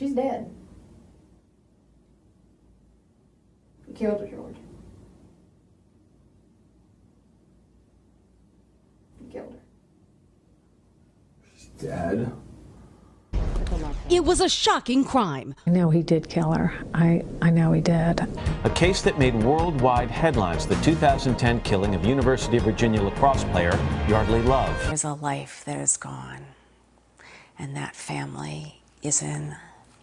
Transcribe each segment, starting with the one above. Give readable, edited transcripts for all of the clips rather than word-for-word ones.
She's dead. You killed her, George. You killed her. She's dead? It was a shocking crime. I know he did kill her. I know he did. A case that made worldwide headlines, the 2010 killing of University of Virginia lacrosse player Yardley Love. There's a life that is gone, and that family is in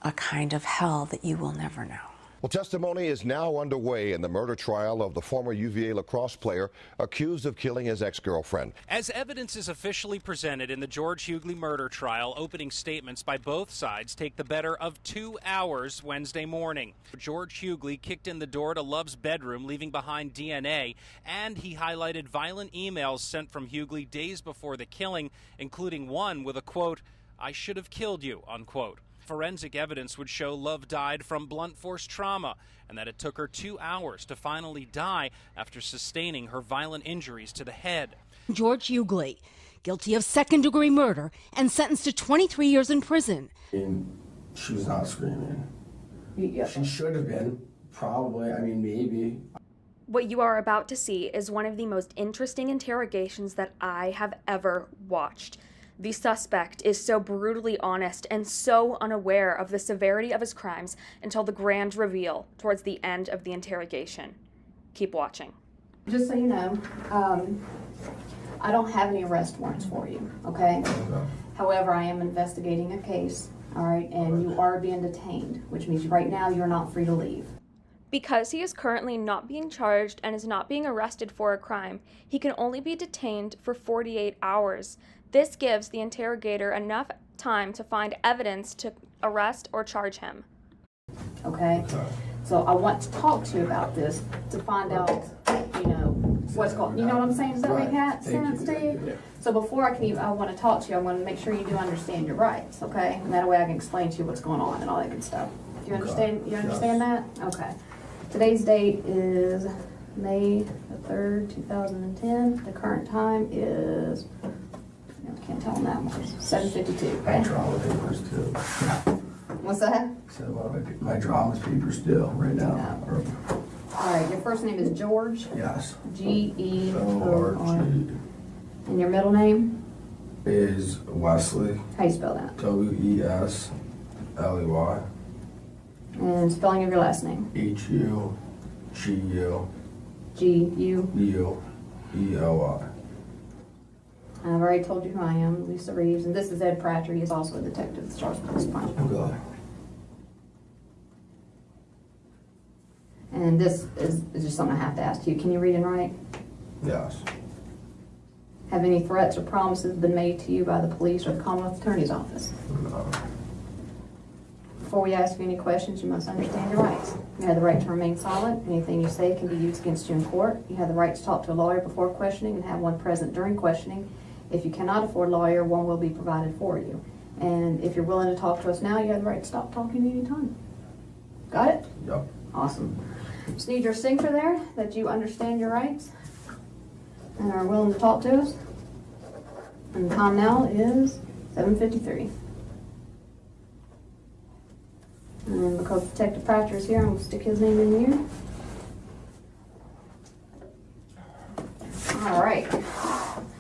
a kind of hell that you will never know. Well, testimony is now underway in the murder trial of the former UVA lacrosse player accused of killing his ex-girlfriend. As evidence is officially presented in the George Huguely murder trial, opening statements by both sides take the better of 2 hours Wednesday morning. George Huguely kicked in the door to Love's bedroom, leaving behind DNA, and he highlighted violent emails sent from Huguely days before the killing, including one with a quote, "I should have killed you," unquote. Forensic evidence would show Love died from blunt force trauma and that it took her 2 hours to finally die after sustaining her violent injuries to the head. George Huguely, guilty of second-degree murder and sentenced to 23 years in prison. And she was not screaming. Yeah. She should have been. Probably. I mean, maybe. What you are about to see is one of the most interesting interrogations that I have ever watched. The suspect is so brutally honest and so unaware of the severity of his crimes until the grand reveal towards the end of the interrogation. Keep watching. Just so you know, I don't have any arrest warrants for you, okay? However, I am investigating a case, all right, and you are being detained, which means right now you're not free to leave. Because he is currently not being charged and is not being arrested for a crime, he can only be detained for 48 hours. This gives the interrogator enough time to find evidence to arrest or charge him. Okay? So I want to talk to you about this to find out, you know, what's going, you know what I'm saying? Does that make sense to you? Yeah. So before I want to talk to you, I want to make sure you do understand your rights, okay? And that way I can explain to you what's going on and all that good stuff. Do you understand? You understand that? Okay. Today's date is May the 3rd, 2010. The current time is, I can't tell them that much, 7:52. My drama papers too. What's that? So my drama papers still right now. Yeah. All right, your first name is George? Yes. G-E-O-R. And your middle name? Is Wesley. How you spell that? W-E-S-L-E-Y. And spelling of your last name? H-U-G-U. G-U. U-E-L-Y. I've already told you who I am, Lisa Reeves, and this is Ed Pratcher. He is also a detective at the Stars Police Department. I'm glad. And this is just something I have to ask you. Can you read and write? Yes. Have any threats or promises been made to you by the police or the Commonwealth Attorney's Office? No. Before we ask you any questions, you must understand your rights. You have the right to remain silent. Anything you say can be used against you in court. You have the right to talk to a lawyer before questioning and have one present during questioning. If you cannot afford a lawyer, one will be provided for you. And if you're willing to talk to us now, you have the right to stop talking anytime. Got it? Yep. Awesome. Just need your signature there that you understand your rights and are willing to talk to us. And the time now is 7:53. And because Detective Pratcher is here, I'm going to stick his name in here. All right.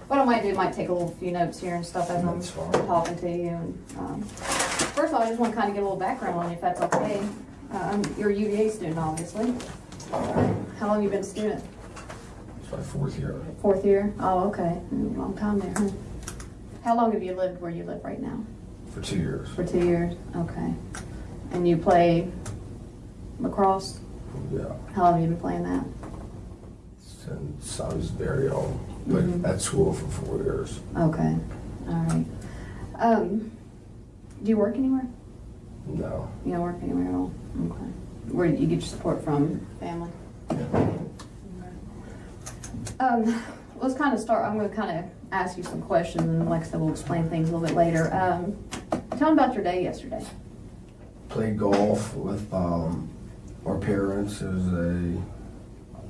What I might do, might take a little few notes here and stuff as I'm talking to you. And, first of all, I just want to kind of get a little background on you, if that's okay. You're a UVA student, obviously. How long have you been a student? It's my 4th year. 4th year? Oh, okay. Long time there, huh? How long have you lived where you live right now? For 2 years. For 2 years? Okay. And you play lacrosse? Yeah. How long have you been playing that? Since I was very old. But at school for 4 years. Okay. All right. Do you work anywhere? No. You don't work anywhere at all? Okay. Where do you get your support from? Family? Okay. Let's kind of start. I'm going to kind of ask you some questions, and like I said, we'll explain things a little bit later. Tell me about your day yesterday. Played golf with our parents. It was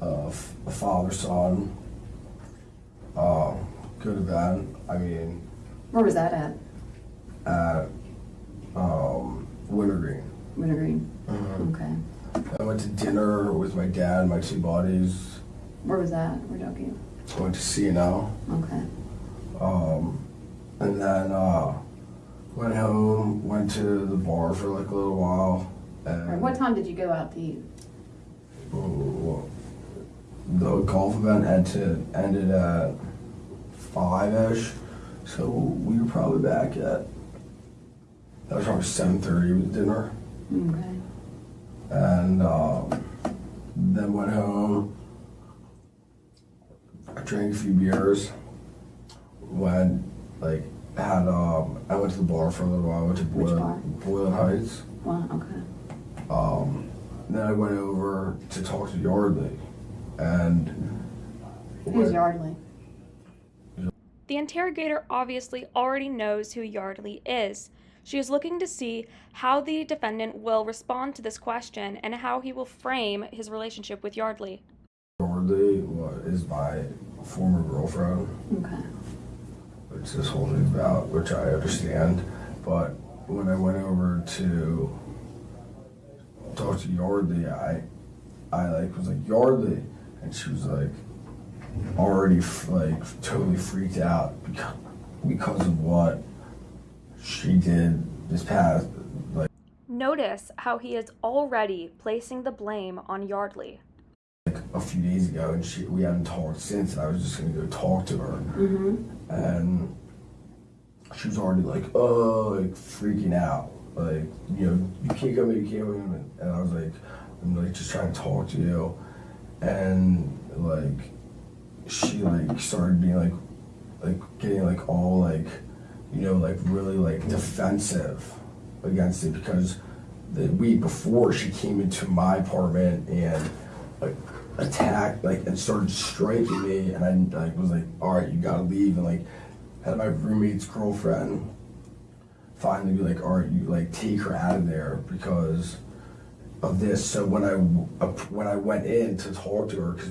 a father-son. Good event. I mean. Where was that at? At Wintergreen. Wintergreen. Mhm. Okay. I went to dinner with my dad and my two buddies. Where was that? We're joking. I went to C&L. Okay. And then went home, went to the bar for like a little while. And What time did you go out to eat? The golf event ended at 5-ish, so we were probably back at, that was probably 7:30 with dinner. Okay. And then went home, I drank a few beers, went, like, I went to the bar for a little while. I went to Which bar? Boylan Heights. Well, okay. Then I went over to talk to Yardley, and Who's Yardley? The interrogator obviously already knows who Yardley is. She is looking to see how the defendant will respond to this question and how he will frame his relationship with Yardley. Yardley is my former girlfriend. Okay. Which this whole thing's about, which I understand. But when I went over to talk to Yardley, I was like, Yardley, and she was like already totally freaked out because of what she did this past. Notice how he is already placing the blame on Yardley. Like a few days ago, and we hadn't talked since, and I was just gonna go talk to her. Mm-hmm. And she was already like, oh, like freaking out. Like, you can't come in, you can't come in. And I was like, I'm like just trying to talk to you. And like, she like started being like getting like all like, like really like defensive against it, because the week before she came into my apartment and like attacked, like, and started striking me, and I like was like, all right, you gotta leave, and like had my roommate's girlfriend finally be like, all right, you like take her out of there because of this. So when I went in to talk to her, because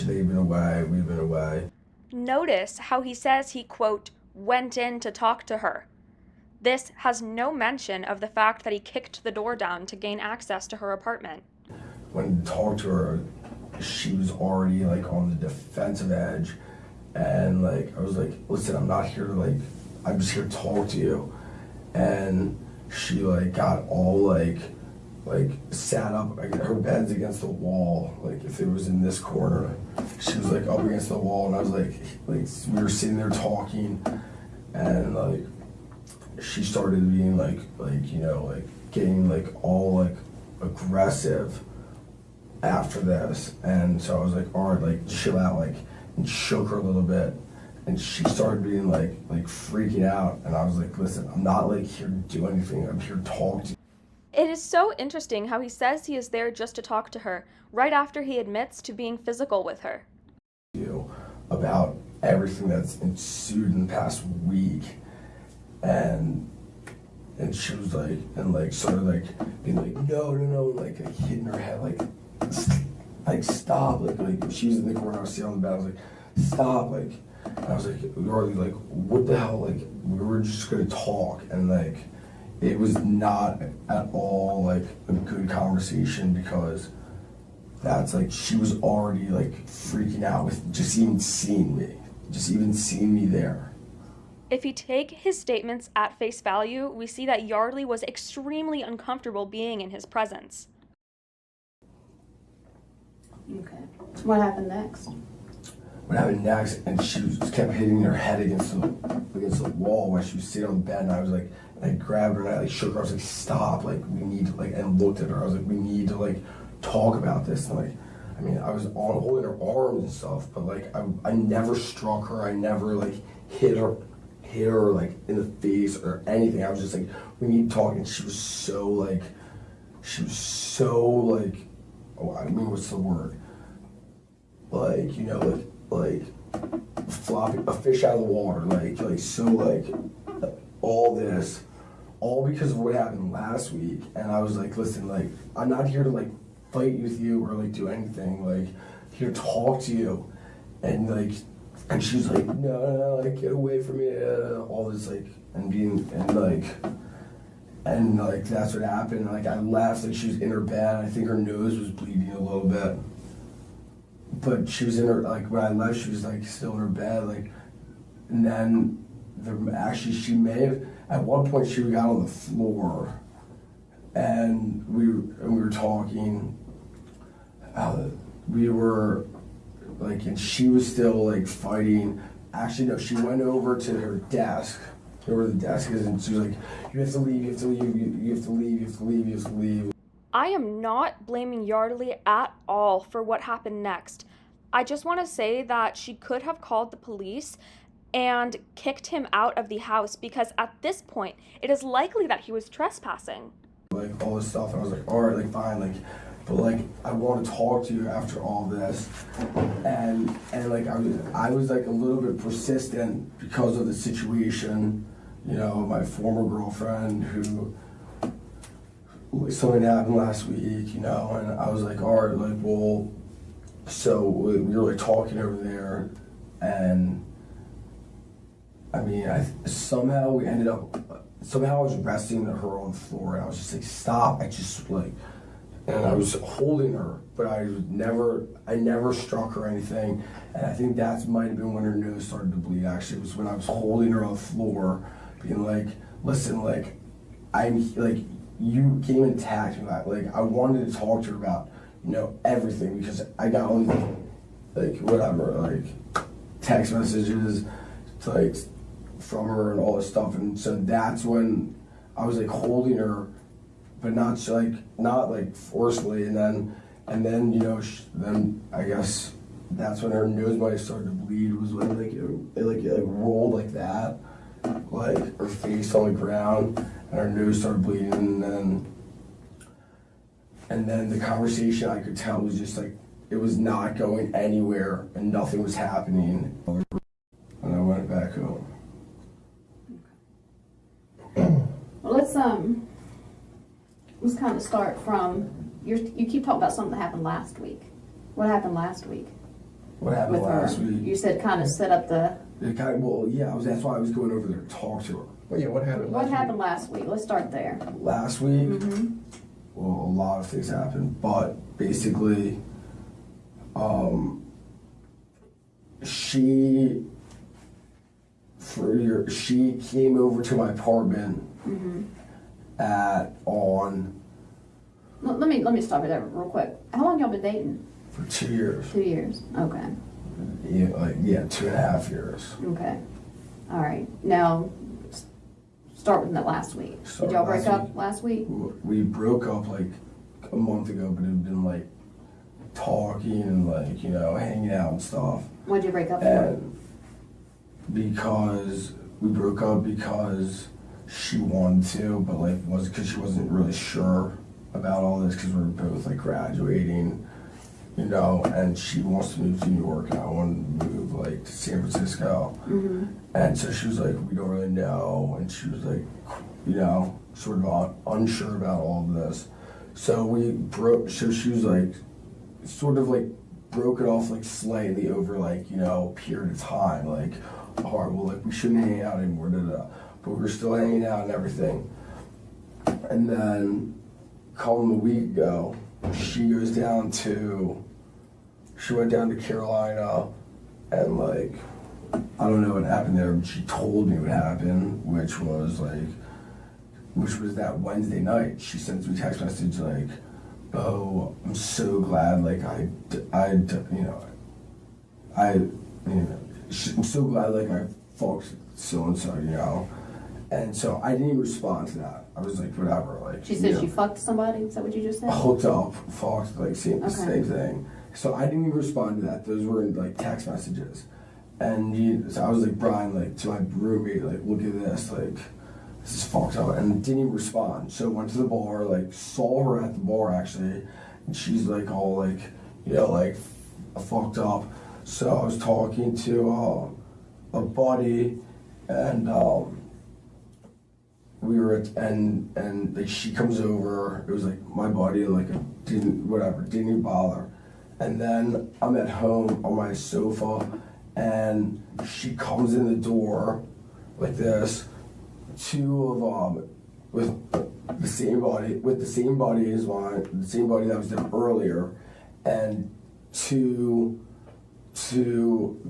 they've been away, we've been away. Notice how he says he, quote, went in to talk to her. This has no mention of the fact that he kicked the door down to gain access to her apartment. When I talked to her, she was already like on the defensive edge, and like I was like, listen, I'm not here to like, I'm just here to talk to you. And she like got all like sat up, like her bed's against the wall, like if it was in this corner, she was like up against the wall, and I was like we were sitting there talking, and like she started being like getting like all like aggressive after this. And so I was like, all right, like chill out, like, and shook her a little bit, and she started being like freaking out, and I was like, listen, I'm not like here to do anything, I'm here to talk to you. It is so interesting how he says he is there just to talk to her, right after he admits to being physical with her. About everything that's ensued in the past week, and she was like, and like started like being like, no, like hitting her head, like stop, like she was in the corner, I was sitting on the bed, I was like, stop, like, and I was like, Yardley, like, what the hell, like, we were just gonna talk, and like, it was not at all like a good conversation, because that's like, she was already like freaking out with just even seeing me there. If you take his statements at face value, we see that Yardley was extremely uncomfortable being in his presence. Okay. What happened next? What happened next, and she kept hitting her head against the wall while she was sitting on the bed, and I was like, I grabbed her and I like shook her, I was like, stop, like we need to like, and looked at her, I was like, we need to like talk about this, and like, I mean, I was holding her arms and stuff, but like I never struck her, I never like hit her like in the face or anything. I was just like, we need to talk. And she was so like, oh, I mean, what's the word? Like, like flopping a fish out of the water, like so like all this, all because of what happened last week. And I was like, listen, like, I'm not here to like fight with you or like do anything, like here to talk to you. And like, and she was like, no, like, get away from me, all this, like, and And like that's what happened. Like I left, like she was in her bed. I think her nose was bleeding a little bit, but she was in her, like when I left, she was like still in her bed. Like, and then actually she may have at one point she got on the floor, and we were talking. We were like, and she was still like fighting. Actually, no, she went over to her desk. Where the desk is, and she was like, you have to leave, you have to leave, you have to leave, you have to leave, you have to leave. I am not blaming Yardley at all for what happened next. I just want to say that she could have called the police and kicked him out of the house, because at this point, it is likely that he was trespassing. Like all this stuff, and I was like, all right, like fine, like, but like I want to talk to you after all this, and like I was like a little bit persistent because of the situation. You know, my former girlfriend who, something happened last week, you know, and I was like, all right, like, well, so we were like talking over there, and I mean, somehow we ended up, somehow I was resting her on the floor, and I was just like, stop, I just like, and I was holding her, but I never struck her or anything, and I think that might have been when her nose started to bleed. Actually, it was when I was holding her on the floor, being like, listen, like, I'm like, you came and attacked me, like, I wanted to talk to her about, you know, everything, because I got all these, like, whatever, like, text messages, like, from her and all this stuff, and so that's when I was like holding her, but not forcefully, and then you know, then I guess that's when her nose might have started to bleed. Was when it rolled like that, like her face on the ground, and her nose started bleeding, and then the conversation I could tell was just like it was not going anywhere, and nothing was happening, and I went back home. Well, let's kind of start from you keep talking about something that happened last week. What happened last week? What happened last week? You said kind of set up the. Well, yeah, that's why I was going over there to talk to her. Well, yeah, what happened? What happened last week? Let's start there. Last week, well, a lot of things happened, but basically, she came over to my apartment Let me stop you there real quick. How long y'all been dating? For 2 years. 2 years. Okay. Yeah, 2.5 years. Okay. All right. Now, start with that last week. Did y'all break up last week? We broke up like a month ago, but it had been like talking and like, you know, hanging out and stuff. Why'd you break up for? Because we broke up because she wanted to, but like because she wasn't really sure about all this, because we were both like graduating, you know, and she wants to move to New York and I want to move like to San Francisco. And so she was like, we don't really know, and she was like, you know, sort of unsure about all of this. So she was like, sort of like broke it off like slightly over like, you know, a period of time, like, all right, well, like we shouldn't hang out anymore, but we were still hanging out and everything. And then a week ago, she went down to Carolina, and like, I don't know what happened there, but she told me what happened, which was that Wednesday night. She sent me a text message like, oh, I'm so glad, like I'm so glad like I fucked so-and-so, you know. And so I didn't even respond to that. I was like, whatever. Like, she said she fucked somebody? Is that what you just said? Hooked up, fucked, like same thing. So I didn't even respond to that. Those were like text messages. And so I was like, Brian, like to my roommate, like, look at this, like, this is fucked up. And didn't even respond. So went to the bar, like saw her at the bar actually. And she's like all like, you know, like fucked up. So I was talking to a buddy, and we were and like she comes over. It was like my buddy, and like didn't even bother. And then I'm at home on my sofa, and she comes in the door like this. Two of with the same body as mine, the same body that was there earlier, and two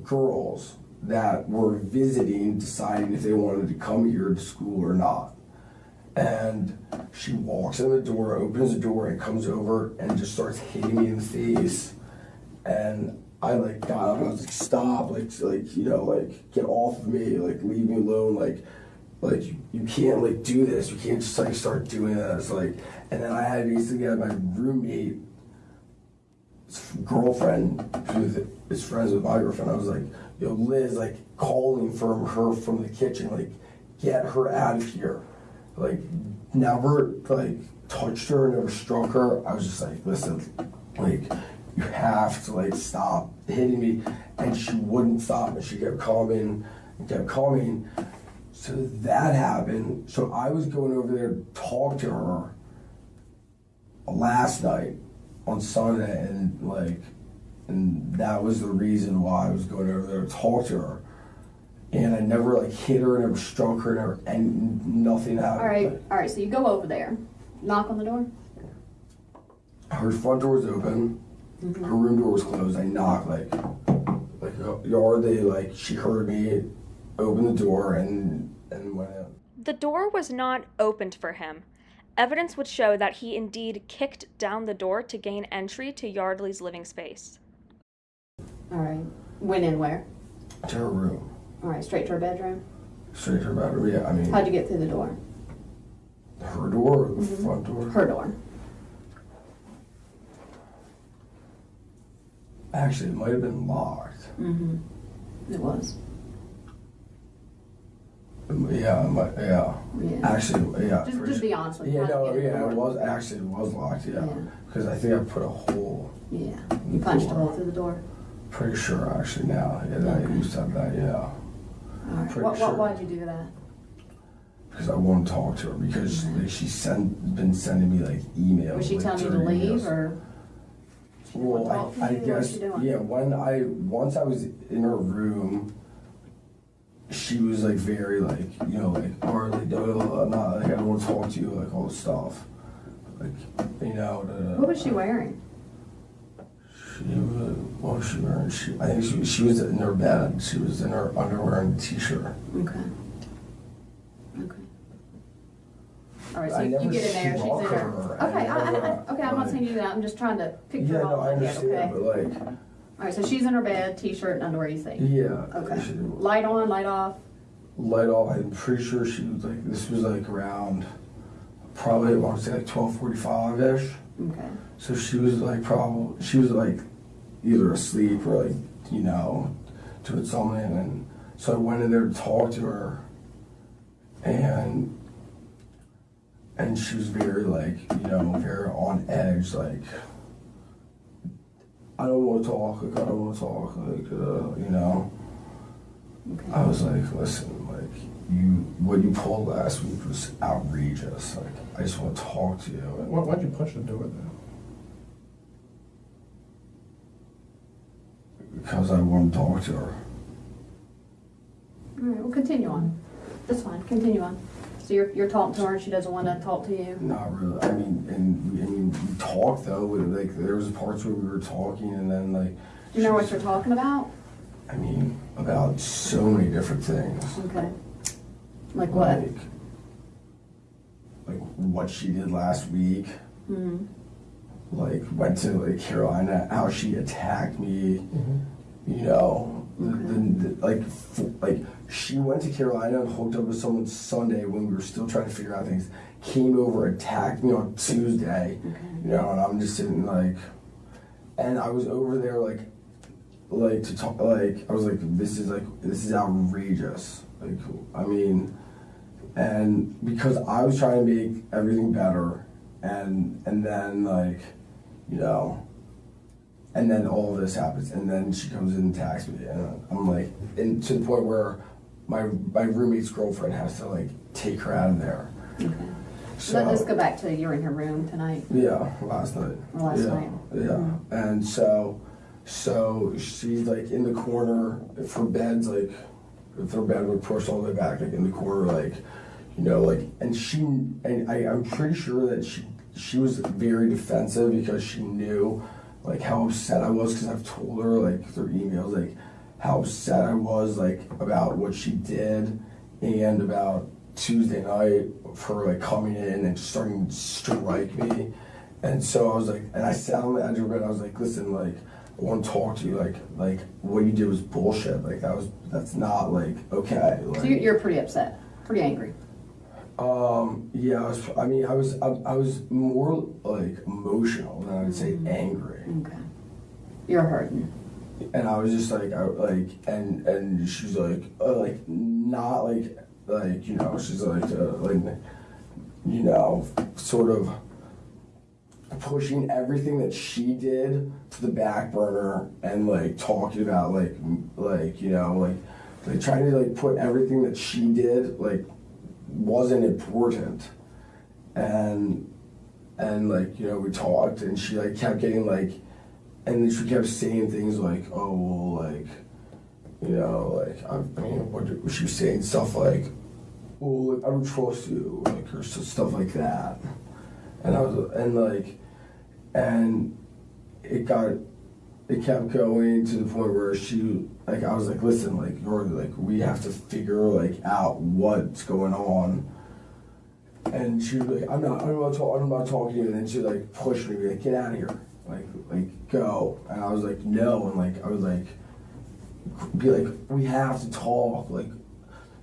girls that were visiting, deciding if they wanted to come here to school or not. And she walks in the door, opens the door, and comes over and just starts hitting me in the face. And I like got up and I was like, stop, like you know, like get off of me, like leave me alone, like you can't like do this, you can't just like start doing this, like. And then I had basically had my roommate, girlfriend, who is friends with my girlfriend. I was like, yo, Liz, like calling from her from the kitchen, like get her out of here. Like never like touched her, never struck her. I was just like, listen, like you have to like stop hitting me. And she wouldn't stop, and she kept coming and kept coming. So that happened. So I was going over there to talk to her last night on Sunday, and that was the reason why I was going over there to talk to her. And I never like hit her, never struck her, never, and nothing happened. All right. So you go over there, knock on the door. Her front door was open. Mm-hmm. Her room door was closed. I knocked like yardly, like she heard me, opened the door, and went in. The door was not opened for him. Evidence would show that he indeed kicked down the door to gain entry to Yardley's living space. All right. Went in where? To her room. All right, straight to her bedroom? Straight to her bedroom, yeah. I mean. How'd you get through the door? Her door or the front door? Her door. Actually, it might have been locked. Mm-hmm. It was. Yeah. Actually, yeah. Just be honest with me. Yeah, no, yeah, it was locked, yeah. Because I think I put a hole. Yeah. You punched a hole through the door? Pretty sure, actually, now. Yeah, okay. I used to have that, yeah. All right. Why'd you do that? Because I won't talk to her, because like, she's been sending me like emails. Was she like, telling you to leave, or? Well, I guess, yeah, once I was in her room, she was like very like, you know, like, or like, not like, I don't want to talk to you, like all this stuff. Like, you know. What was she wearing? What was she wearing? I think she was in her bed. She was in her underwear and t-shirt. Okay. All right, so you get in there, she's in her. Okay, I'm not saying you do that. I'm just trying to picture yeah, all no, I understand, okay? But like. All right, so she's in her bed, t-shirt and underwear, you think? Yeah. Okay. Light on, light off? Light off. I'm pretty sure she was like, this was like around, probably I want to say like 12:45-ish. Okay. So she was like either asleep or like, you know, doing something. And so I went in there to talk to her, and she was very like, you know, very on edge, like, I don't want to talk, like, I don't want to talk, like, you know. Okay. I was like, listen, like, what you pulled last week was outrageous. Like, I just want to talk to you. Why'd you punch the door then? Because I want to talk to her. All right, well, continue on. That's fine, continue on. So you're talking to her and she doesn't want to talk to you? Not really. I mean, we talked though. Like there was parts where we were talking, and then like. Do you know what you're talking about? I mean, about so many different things. Okay. Like what? Like what she did last week. Mm-hmm. Like went to like Carolina, how she attacked me. Mm-hmm. You know. Okay. Like she went to Carolina and hooked up with someone Sunday when we were still trying to figure out things. Came over, attacked me on Tuesday, you know, and I'm just sitting like, and I was over there like to talk, like I was like, this is outrageous. Like, I mean, and because I was trying to make everything better, and then like, you know. And then all of this happens, and then she comes in and attacks me, and I'm like, and to the point where my roommate's girlfriend has to like take her out of there. Okay. So let's go back to you're in her room tonight. Yeah, last night. Last night. Yeah, mm-hmm. And so she's like in the corner. If her bed's like, if her bed would push all the way back, like in the corner, like, you know, like, and I'm pretty sure that she was very defensive because she knew, like, how upset I was, because I've told her, like, through emails, like, how upset I was, like, about what she did, and about Tuesday night for, like, coming in and starting to strike me. And so I was like, and I sat on the edge of the bed, I was like, listen, like, I want to talk to you, like what you did was bullshit, like, that's not, like, okay. Like, So you're pretty upset, pretty angry. Yeah, I was more, like, emotional than I would say angry. Okay. You're hurting. And I was just like, and she's like, not like, you know, she's like, you know, sort of pushing everything that she did to the back burner, and, like, talking about, like, you know, like trying to, like, put everything that she did, like, wasn't important. And like, you know, we talked, and she, like, kept getting, like, and then she kept saying things like, oh, well, like, you know, like, I mean, what she was saying, stuff like, well, like, I don't trust you, like, or stuff like that. And it kept going to the point where she, like, I was like, listen, like, we have to figure, like, out what's going on. And she was like, I'm not talking to you. And then she, like, pushed me, like, get out of here, like, go. And I was like, no. And, like, I was like, be like, we have to talk, like,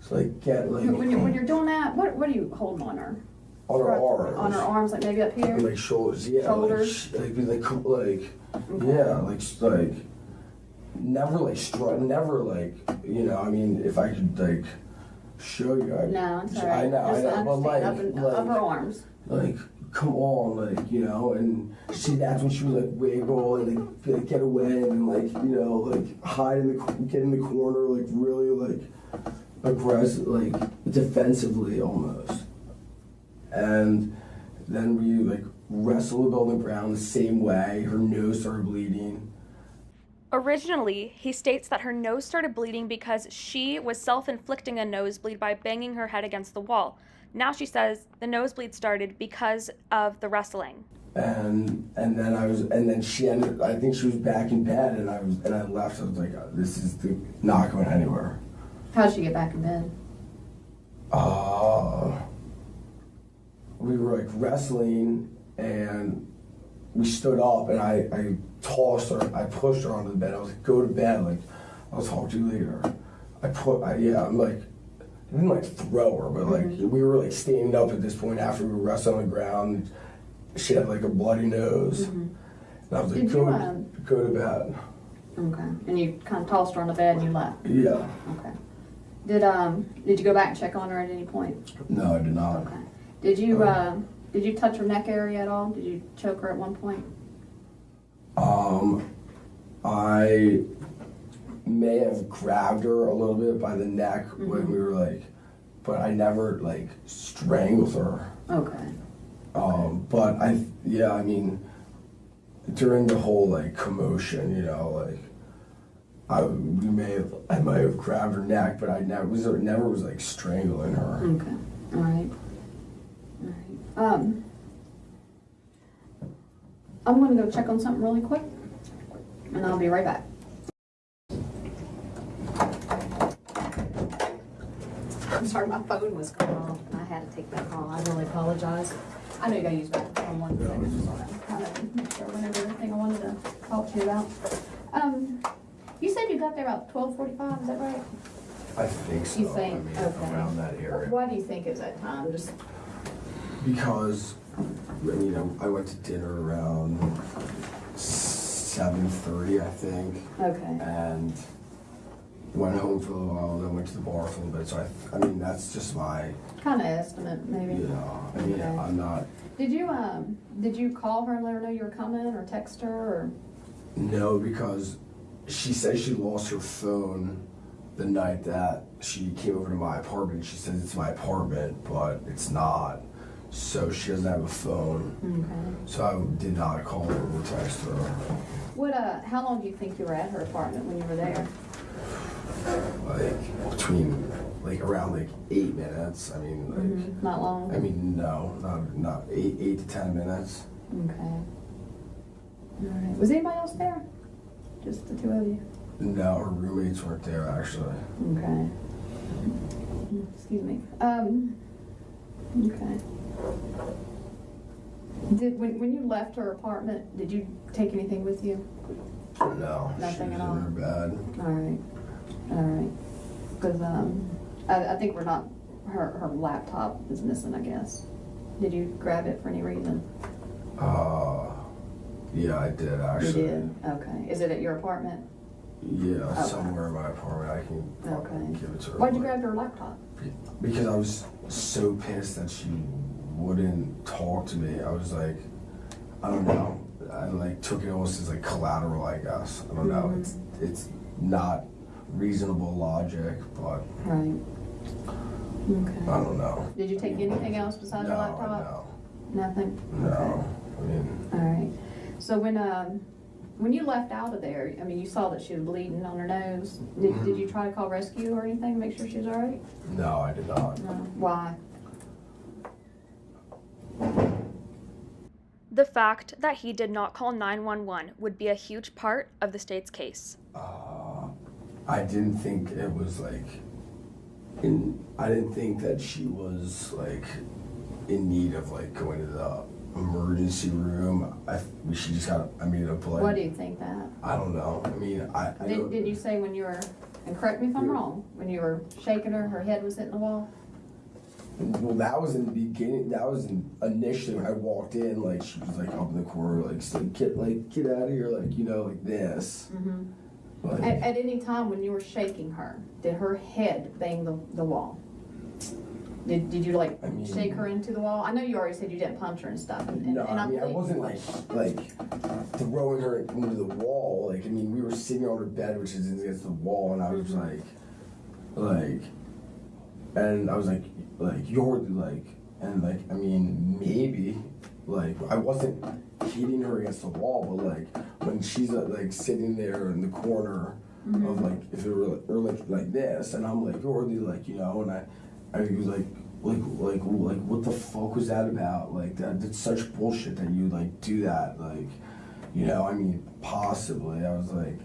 so, like, get, like. When you're doing that, what are you holding on her? On her arms. On her arms, like maybe up here? Like shoulders, yeah. Shoulders? Like yeah, like, never, like, never, like, you know, I mean, if I could, like, show you. No, it's all right. I know, but, like, up her arms. Like, come on, like, you know, and that's when she was, like, wiggle and, like, get away and, like, you know, like, get in the corner, like, really, like, aggressive, like, defensively almost. And then we, like, wrestled on the ground the same way. Her nose started bleeding. Originally, he states that her nose started bleeding because she was self-inflicting a nosebleed by banging her head against the wall. Now she says the nosebleed started because of the wrestling. And then she ended, I think she was back in bed, and I left. I was like, this is not going anywhere. How did she get back in bed? We were, like, wrestling, and we stood up, and I tossed her, I pushed her onto the bed. I was like, go to bed, like, I'll talk to you later. I'm like, I didn't, like, throw her, but, like, we were, like, standing up at this point after we were wrestling on the ground. She had, like, a bloody nose. And I was like, go to bed. Okay. And you kind of tossed her on the bed and you left? Yeah. Okay. Did you go back and check on her at any point? No, I did not. Okay. Did you touch her neck area at all? Did you choke her at one point? I may have grabbed her a little bit by the neck when we were, like, but I never, like, strangled her. Okay. But I mean, during the whole, like, commotion, you know, like, I might have grabbed her neck, but I never was like strangling her. Okay. All right. I'm gonna go check on something really quick, and I'll be right back. I'm sorry, my phone was going off, and I had to take that call. I really apologize. I know you gotta use my phone one second, so I kind of make sure whenever everything I wanted to talk to you about. You said you got there about 12:45. Is that right? I think so. You think? I mean, okay. Around that area. Why do you think is that time? Just because, you know, I went to dinner around 7:30, I think. Okay. And went home for a little while, then went to the bar for a little bit. So I mean, that's just my kind of estimate, maybe. You know, I mean, okay. I'm not. Did you call her and let her know you were coming, or text her, or? No, because she said she lost her phone the night that she came over to my apartment. She says it's my apartment, but it's not. So she doesn't have a phone. Okay. So I did not call her or text her. How long do you think you were at her apartment when you were there? Like between like around like 8 minutes. I mean, like Not long. I mean, no, not 8 to 10 minutes. Okay. All right. Was anybody else there? Just the two of you? No, her roommates weren't there actually. Okay. Excuse me. Okay. When you left her apartment, did you take anything with you? No, Nothing she at was all? in her bed. All right. Because I think we're not. Her laptop is missing, I guess. Did you grab it for any reason? Yeah, I did actually. You did. Okay. Is it at your apartment? Yeah, Okay. somewhere in my apartment. I can Okay. give it to her. Why'd you grab her laptop? Because I was so pissed that she wouldn't talk to me. I was like, I don't know. I like took it almost as like collateral, I guess. I don't know. It's not reasonable logic, but Right. Okay. I don't know. Did you take anything else besides your laptop? No. Nothing? No. Okay. I mean. All right. So when you left out of there, I mean, you saw that she was bleeding on her nose. Did you try to call rescue or anything to make sure she was all right? No, I did not. No. Why? The fact that he did not call 911 would be a huge part of the state's case. I didn't think it was like. I didn't think that she was like in need of like going to the emergency room. She just got. I mean, a blood. Why do you think that? I don't know. I mean, I don't. Didn't you say when you were, and correct me if I'm wrong, when you were shaking her head was hitting the wall? Well, that was in the beginning. That was initially when I walked in. Like she was like up in the corner, like get out of here, like like this. Mm-hmm. Like, At any time when you were shaking her, did her head bang the wall? Did you like shake her into the wall? I know you already said you didn't punch her and stuff. No, I mean I wasn't like throwing her into the wall. Like I mean we were sitting on her bed, which is against the wall, and I was like, and I was like you're like, and like I mean maybe like I wasn't hitting her against the wall, but like when she's like sitting there in the corner of like if it were like this, and I'm like you're like and I was like what the fuck was that about? Like that's such bullshit that you like do that, like I mean possibly I was like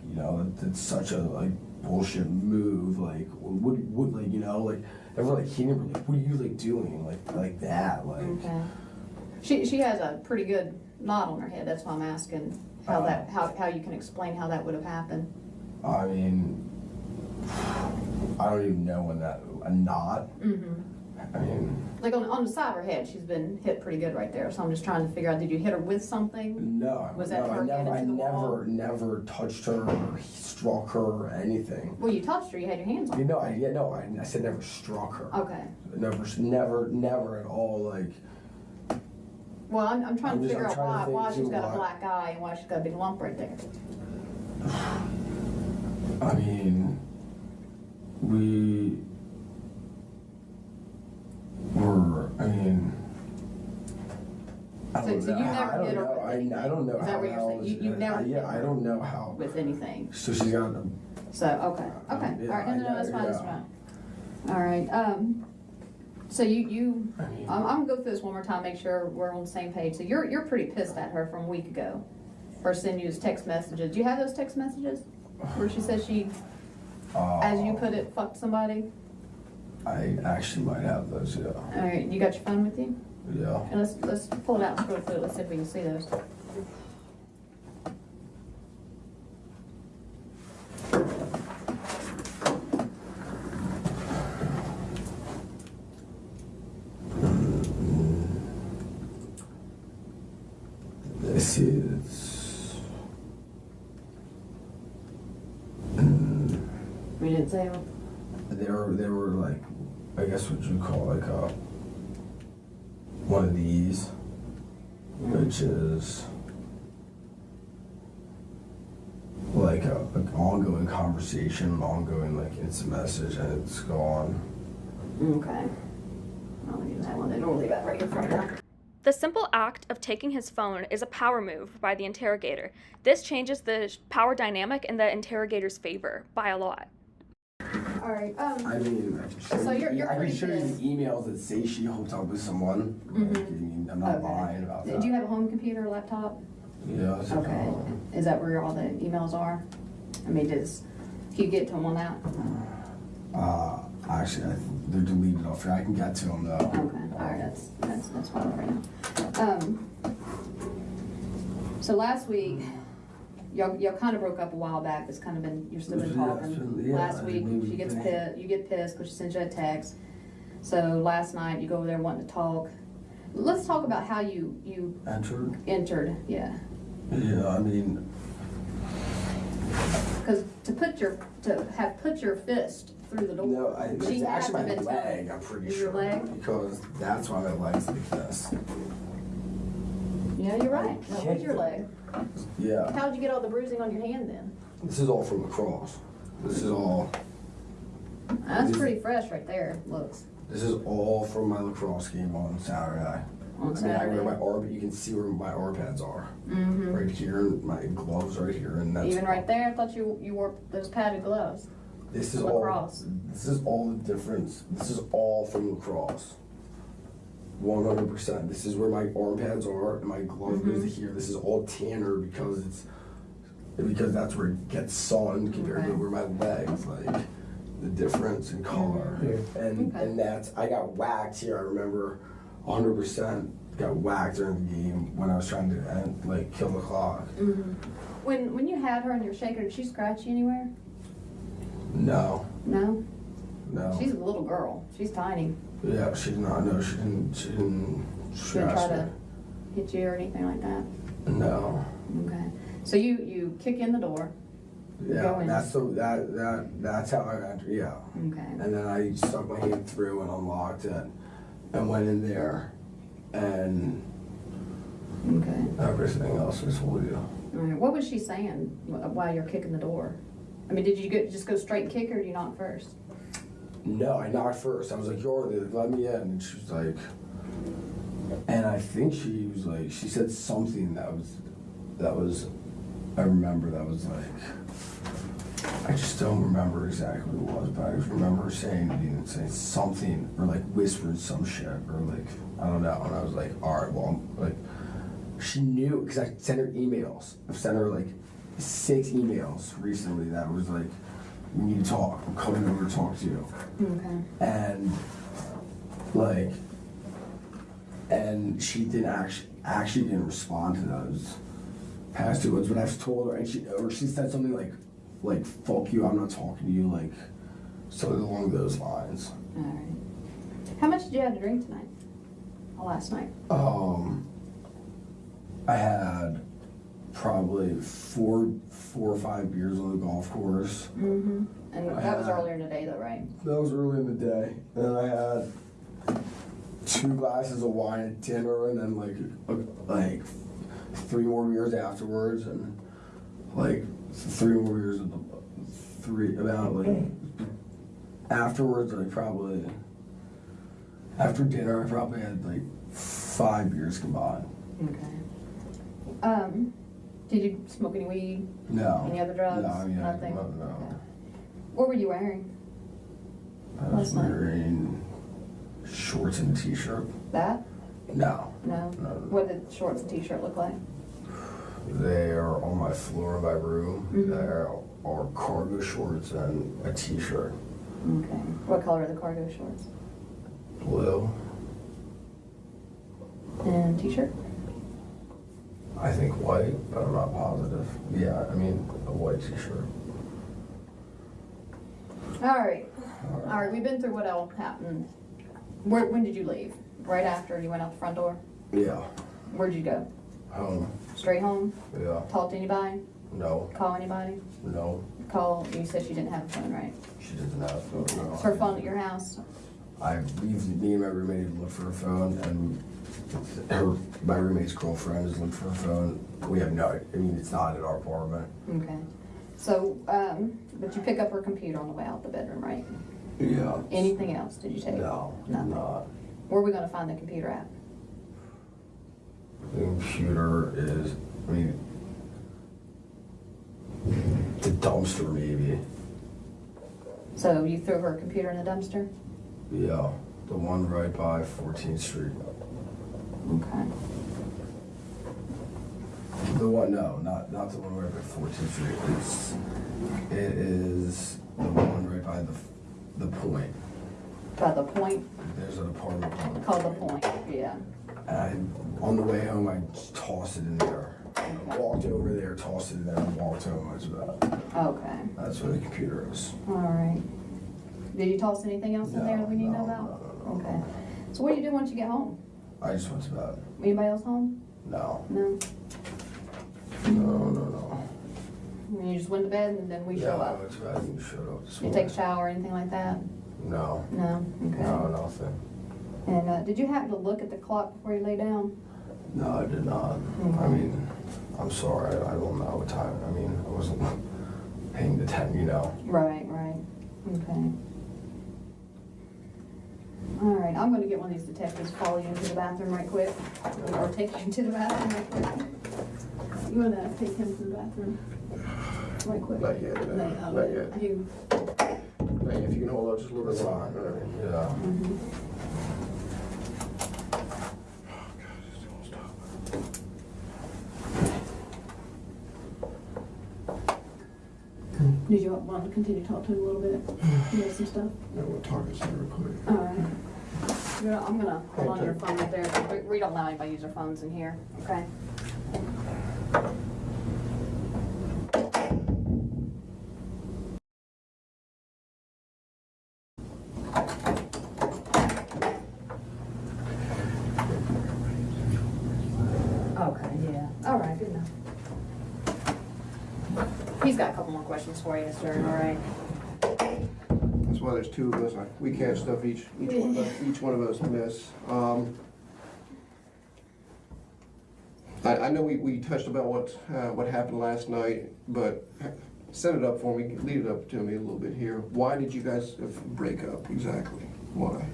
that's such a like bullshit move, like would like like ever like hitting her like what are you like doing like that like. Okay. She has a pretty good knot on her head. That's why I'm asking how you can explain how that would have happened. I mean I don't even know when a knot. I mean, like on the side of her head, she's been hit pretty good right there. So I'm just trying to figure out, did you hit her with something? No. Was that her head into the wall? never touched her or struck her or anything. Well, you touched her. You had your hands on her. I said never struck her. Okay. Never at all. Like. Well, I'm trying to figure I'm out why she's got why. a black eye and why she's got a big lump right there. I mean, we were. I mean. So you never hit her with anything? I don't know. Is that what you're saying? You've never hit her I don't know how. with anything. So she's got a. So okay. All right. No, that's fine. That's fine. All right. So I'm gonna go through this one more time, make sure we're on the same page. So you're pretty pissed at her from a week ago for sending you text messages. Do you have those text messages where she says she, as you put it, fucked somebody? I actually might have those. Yeah. All right. You got your phone with you? Yeah. And let's pull it out and scroll through it. Let's see if we can see those. This is. We didn't say them. They were like, I guess what you call like one of these, which is like an ongoing conversation, an ongoing like instant message, and it's gone. Okay. I'll use that one then. We'll leave that right in front of her. The simple act of taking his phone is a power move by the interrogator. This changes the power dynamic in the interrogator's favor by a lot. All right, I mean, I can show So you, you're I can pretty show you pissed. the emails that say she hooked up with someone. Like, I mean, I'm not Okay. lying about that. Do you have a home computer, laptop? Yeah. It's Okay. Is that where all the emails are? I mean, can you get to them on that? Actually, they're deleted off here. I can get to them though. Okay, all right, that's fine right now. So last week, y'all kind of broke up a while back. It's kind of been, you've still been Yeah, talking. it's been- yeah, Last I week, mean, she gets yeah. pissed, you get pissed because she sends you a text. So last night, you go over there wanting to talk. Let's talk about how you entered, yeah. Yeah, I mean, Because to have put your fist through the door. no, she it's had actually to my been leg, telling- I'm pretty Your sure. leg? Because that's why my leg's like this. Yeah, you're right. That was your leg. Yeah. How'd you get all the bruising on your hand then? This is all from lacrosse. This is all That's pretty fresh right there, looks. This is all from my lacrosse game on Saturday. On I Saturday. mean, I wear my arm, you can see where my arm pads are. Mm-hmm. Right here, and my gloves right here, and that's Even right there, I thought you wore those padded gloves. This is lacrosse. all. This is all the difference. This is all from lacrosse. 100%. This is where my arm pads are, and my glove goes to here. This is all tanner because that's where it gets sun compared to where my legs like. The difference in color, and that's I got whacked here. I remember 100% got whacked during the game when I was trying to kill the clock. Mm-hmm. When you had her and you're shaking her, did she scratch you anywhere? No. No. No. She's a little girl. She's tiny. Yeah, she did not. No, she didn't. She didn't She didn't scratch try me. to hit you or anything like that. No. Okay. So you kick in the door. Yeah, Go in. that's how I entered. Yeah. Okay. And then I stuck my hand through and unlocked it, and went in there, and everything else I told you. All right. What was she saying while you're kicking the door? I mean, did you just go straight and kick her, or did you knock first? No, I knocked first. I was like, "Yo, let me in," and she was like, and I think she was like, she said something that was, I remember that was like, I just don't remember exactly what it was, but I just remember saying something, or like whispering some shit, or like, I don't know, and I was like, all right, well, like, she knew, because I sent her emails. I've sent her like 6 emails recently that was like, we need to talk, I'm coming over to talk to you. Okay. And she didn't actually didn't respond to those past 2 words, but I've told her, and she said something like fuck you, I'm not talking to you, like something along those lines. All right. How much did you have to drink tonight? Or last night? I had probably four or 5 beers on the golf course. Mm-hmm. And that was earlier in the day though, right? That was early in the day. And then I had 2 glasses of wine at dinner, and then like 3 more beers afterwards, and like 3 more beers afterwards. Like probably after dinner, I probably had like 5 beers combined. Okay. Did you smoke any weed? No. Any other drugs? No, I mean, Nothing? no. Okay. What were you wearing? I was wearing shorts and a t-shirt. That? No. No? What did shorts and t-shirt look like? They are on my floor of my room. Mm-hmm. There are cargo shorts and a t-shirt. Okay. What color are the cargo shorts? Blue. And t-shirt? I think white, but I'm not positive. Yeah, I mean a white t-shirt. All right, we've been through what all happened. When did you leave? Right after you went out the front door? Yeah. Where'd you go? Home. Straight home? Yeah. Talk to anybody? No. Call anybody? No. You said she didn't have a phone, right? She doesn't have a phone. Is her phone at your house? Me and my roommate looked for her phone, and my roommate's girlfriend has looked for her phone. We have it's not at our apartment. Okay. So, but you pick up her computer on the way out the bedroom, right? Yeah. Anything else did you take? No. Nothing. Not. Where are we going to find the computer at? The computer is, the dumpster maybe. So you threw her computer in the dumpster? Yeah, the one right by 14th Street. Okay. The one, no, not the one right by 14th Street. It is the one right by the Point. By the Point? There's an apartment Called the Point, yeah. And on the way home, I just tossed it in there. I walked over there, tossed it in there, and walked home. That's Okay. That's where the computer is. All right. Did you toss anything else in there that we need to know about? No. Okay. So what do you do once you get home? I just went to bed. Anybody else home? No. No? No. And you just went to bed and then we show I up? went to bed and you showed up. You take a shower or anything like that? No. No? Okay. No, nothing. And did you happen to look at the clock before you lay down? No, I did not. I mean, I'm sorry. I don't know what time. I mean, I wasn't paying the time, you know. Right. Okay. All right, I'm gonna get one of these detectives to follow you into the bathroom right quick. Or take you into the bathroom right quick. You wanna take him to the bathroom right quick? Not yet. Not yet. Not yet. If you can hold on just a little bit longer. Yeah. Did you want to continue to talk to him a little bit? You know some stuff? No, we'll talk this real quick. All right. I'm gonna hold on to your phone right there. We don't allow anybody to use their phones in here, okay? Okay, yeah. All right, good enough. He's got a couple more questions for you, sir, all right? That's why there's two of us. We catch stuff each one of us miss. I know we touched about what happened last night, but set it up for me, lead it up to me a little bit here. Why did you guys break up exactly? Why?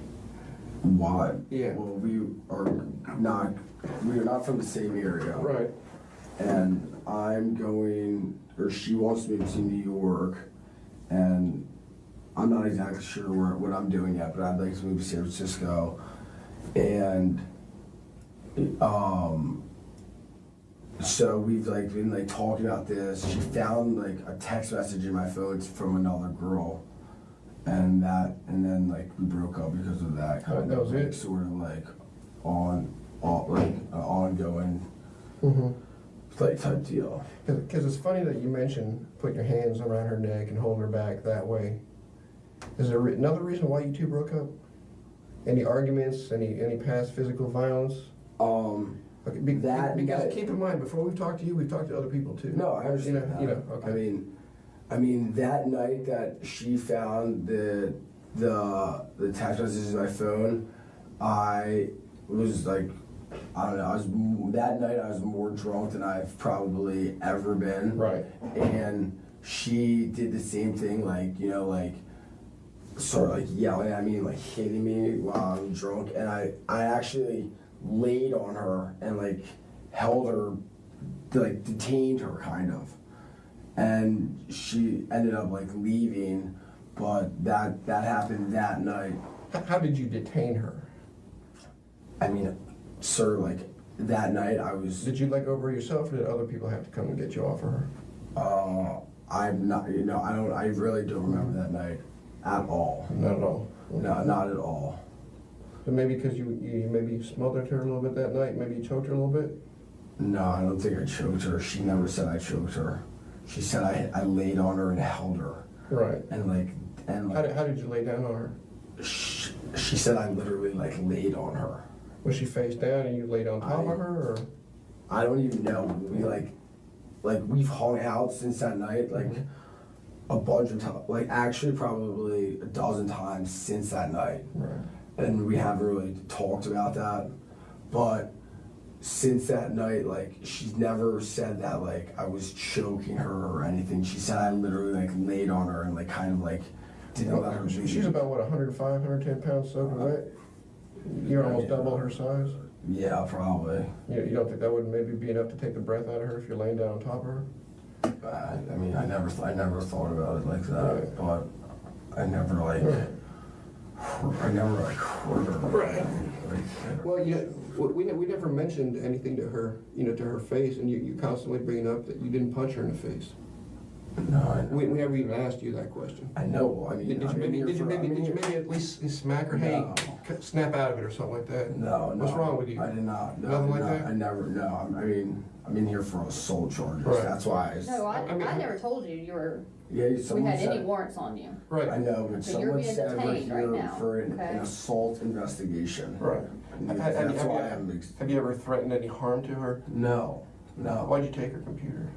Why? Yeah. Well, we are not from the same area. Right. And she wants to move to New York, and I'm not exactly sure what I'm doing yet, but I'd like to move to San Francisco. And so we've been talking about this. She found a text message in my phone from another girl, and then we broke up because of that. That was it. Sort of ongoing type deal. Because it's funny that you mentioned putting your hands around her neck and holding her back that way. Is there another reason why you two broke up? Any arguments? Any past physical violence? Okay, because keep in mind, before we've talked to you, we've talked to other people too. No, I understand. Okay. I mean, that night that she found the text messages in my phone, I was I don't know. That night I was more drunk than I've probably ever been. Right. And she did the same thing, sort of yelling at me, hitting me while I'm drunk. And I actually laid on her and held her, detained her kind of. And she ended up leaving, but that happened that night. How did you detain her? I mean, sir, that night I was... Did you let go of her yourself, or did other people have to come and get you off of her? I'm not, I really don't remember that night at all. Not at all? No, not at all. So maybe because you maybe smothered her a little bit that night, maybe you choked her a little bit? No, I don't think I choked her. She never said I choked her. She said I laid on her and held her. Right. And how did you lay down on her? She said I literally laid on her. Was she face down and you laid on top of her, or? I don't even know. We we've hung out since that night a bunch of times. Actually probably a dozen times since that night. Right. And we haven't really talked about that. But since that night, she's never said that I was choking her or anything. She said I literally laid on her and didn't let her leave. She's about what, 105, 110 pounds soaking wet? You're almost double her size? Yeah, probably. You don't think that would maybe be enough to take the breath out of her if you're laying down on top of her? I mean, I never thought about it like that, Right. but I never like hurt her. Right. Well, we never mentioned anything to her, to her face, and you constantly bringing up that you didn't punch her in the face. No, I know. We never even asked you that question. I know. I mean, Did you maybe at least smack her? No. Hey, snap out of it or something like that? No. What's wrong with you? I did not. No, Nothing like that? I never. No. I mean, I'm in here for assault charges. Right. That's why. No, I never told you you were. Yeah, We had any warrants on you. Right. I know, but So you're someone being said we're detained right here now, for an okay? assault investigation. Right. That's why Have you ever threatened any harm to her? No. Why'd you take her computer?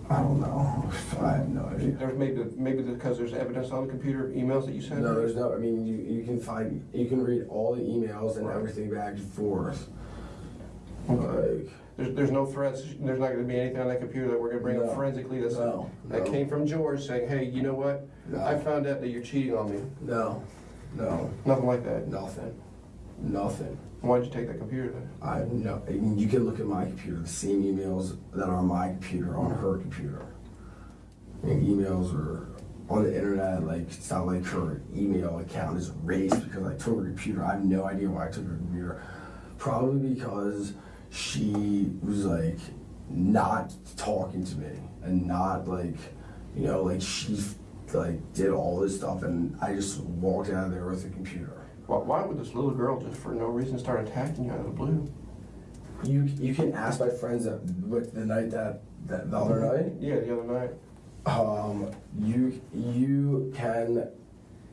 I don't know. I have no idea. There's maybe because there's evidence on the computer, emails that you sent? No, there's no. I mean, you can read all the emails and everything back and forth. Okay. There's no threats. There's not going to be anything on that computer that we're going to bring up forensically that came from George saying, hey, you know what? No. I found out that you're cheating on me. No. Nothing like that. Nothing. Why'd you take that computer then? I mean, you can look at my computer. The same emails that are on my computer on her computer. I mean, emails are on the internet. Like, it's not like her email account is erased because I took her computer. I have no idea why I took her computer. Probably because she was like not talking to me and not like, like she like did all this stuff and I just walked out of there with the computer. Why would this little girl just for no reason start attacking you out of the blue? You can ask my friends that the night the other night. Yeah, the other night. You can.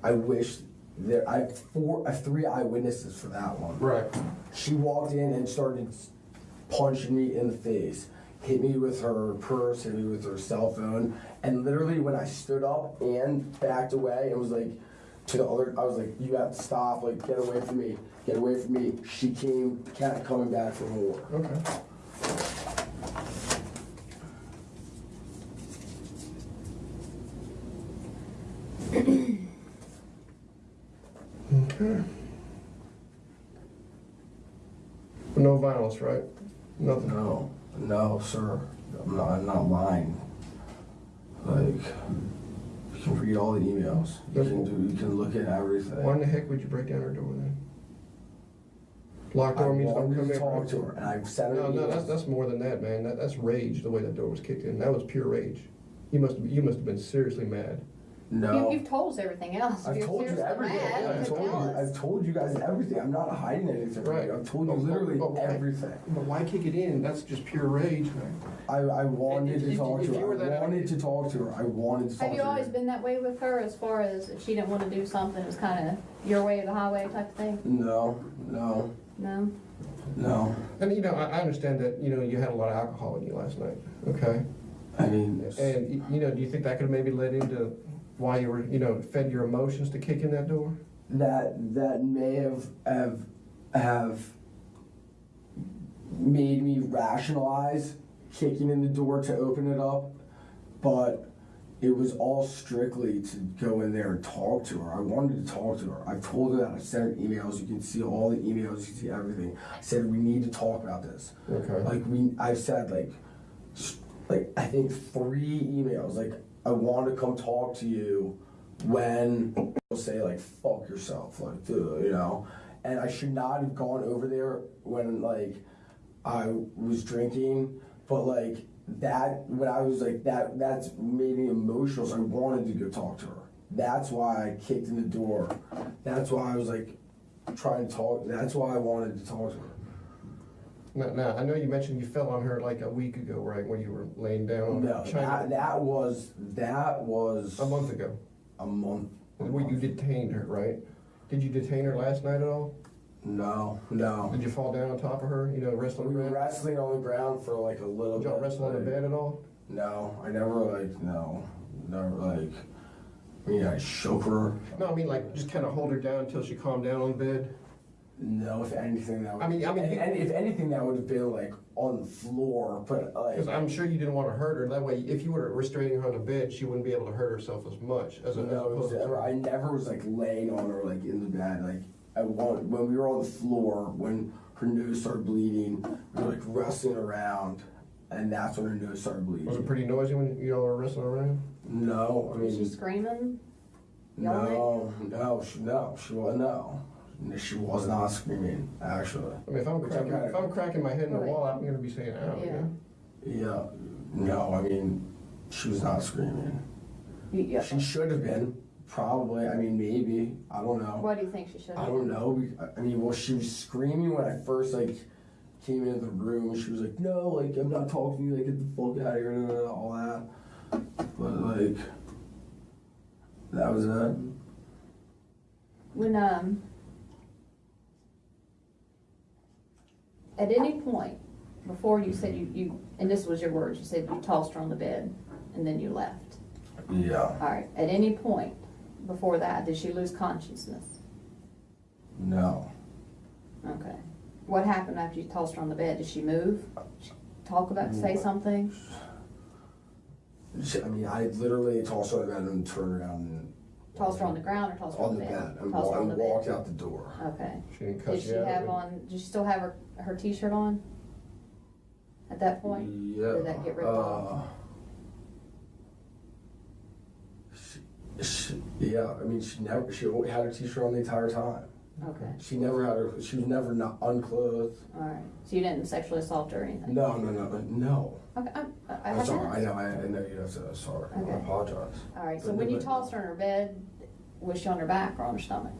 I wish there. I have 3 eyewitnesses for that one. Right. She walked in and started punching me in the face, hit me with her purse, hit me with her cell phone, and literally when I stood up and backed away, it was like to the other. I was like, "You have to stop! Like, get away from me! Get away from me!" She kept coming back for more. Okay. Okay. But no violence, right? Nothing. No, sir. I'm not lying. Like, you can read all the emails. You can look at everything. Why in the heck would you break down her door then? Locked door means don't come in. I talk to her, and I've sent her. No, that's more than that, man. That's rage. The way that door was kicked in, that was pure rage. You must have been seriously mad. No. You've told us everything else. I've told you everything. I've told you guys everything. I'm not hiding anything. Right. I've told you literally everything. But why kick it in? That's just pure rage, man. I wanted to talk to her. I wanted to talk to her. Have you always been that way with her as far as if she didn't want to do something, it was kind of your way or the highway type of thing? No. No? And I understand that, you had a lot of alcohol in you last night. Okay. I mean, and do you think that could have maybe led into why you were, fed your emotions to kick in that door? That may have made me rationalize kicking in the door to open it up, but it was all strictly to go in there and talk to her. I wanted to talk to her. I've told her that. I've sent her emails. You can see all the emails. You can see everything. I said we need to talk about this. Okay. I've said like I think 3 emails. Like, I want to come talk to you when people say like fuck yourself, like and I should not have gone over there when like I was drinking, but like that when I was like that's made me emotional, so I wanted to go talk to her. That's why I kicked in the door. That's why I was like trying to talk. That's why I wanted to talk to her. Now, I know you mentioned you fell on her like a week ago, right, when you were laying down. No, that was a month ago. A month. Well, you detained her, right? Did you detain her last night at all? No. Did you fall down on top of her? Wrestling on the ground? We were wrestling on the ground for like a little bit. Did y'all wrestle on the bed at all? No, I never I shook her. No, I mean just kind of hold her down until she calmed down on the bed. No, if anything that would. If anything that would have been like on the floor, but like. Because I'm sure you didn't want to hurt her. That way, if you were restraining her on the bed, she wouldn't be able to hurt herself as much as I never was like laying on her like in the bed. Like when we were on the floor, when her nose started bleeding, we were like wrestling around, and that's when her nose started bleeding. Was it pretty noisy when y'all were wrestling around? No, I mean. Was she screaming? Yelling No, she was not screaming, actually. I mean, if I'm cracking my head in the wall, I'm going to be saying, ow. Yeah. Yeah, no, I mean, she was not screaming. Yeah. She should have been, probably. I mean, maybe. I don't know. Why do you think she should have? I don't know. I mean, well, she was screaming when I first came into the room. She was like, "No, I'm not talking to you. Get the fuck out of here," all that. But that was it. When at any point before you said you and this was your words, you said you tossed her on the bed and then you left. Yeah. All right. At any point before that, did she lose consciousness? No. Okay. What happened after you tossed her on the bed? Did she move? Talk about, say something? I mean, I literally tossed her on the bed and turned around and... Tossed her on the ground or tossed her on the bed? And Tossed her on the bed. walked out the door. Okay. She didn't Did cuss she you out? have on, did she still have her t-shirt on at that point? Yeah. Or did that get ripped off? Yeah, I mean, she had her t-shirt on the entire time. Okay. She was never not unclothed. All right. So you didn't sexually assault her or anything? No. Okay. I I'm have sorry, to I know you have to, sorry, Okay. I apologize. All right. So But when you but- tossed her in her bed, was she on her back or on her stomach?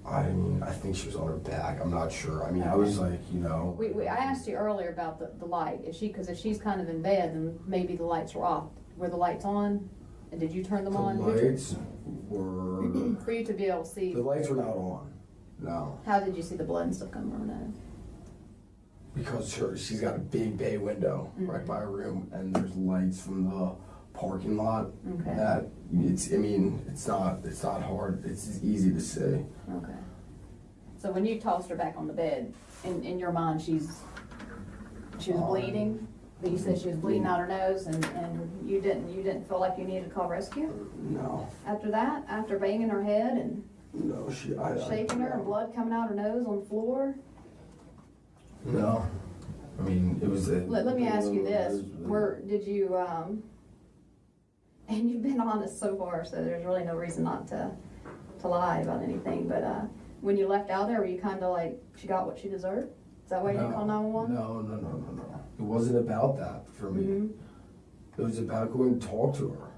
I mean, I think she was on her back, I'm not sure. I mean, I was I I asked you earlier about the light. Because if she's kind of in bed, then maybe the lights were off. Were the lights on? And did you turn them on? The lights were... For you to be able to see. The lights were not on, no. How did you see the blood and stuff come from her nose? Because she's got a big bay window right by her room, and there's lights from the parking lot. Okay. That it's not hard. It's easy to see. Okay. So when you tossed her back on the bed, in your mind, she was bleeding. But you said she was bleeding out her nose, and you didn't feel like you needed to call rescue. No. After that, after banging her head and No, shaking her and blood coming out her nose on the floor. No. I mean, it was. Let me ask you this: did you? And you've been honest so far, so there's really no reason not to lie about anything. But when you left out there, were you kind of like she got what she deserved? Is that why you didn't call 911? No. It wasn't about that for me. It was about going to talk to her.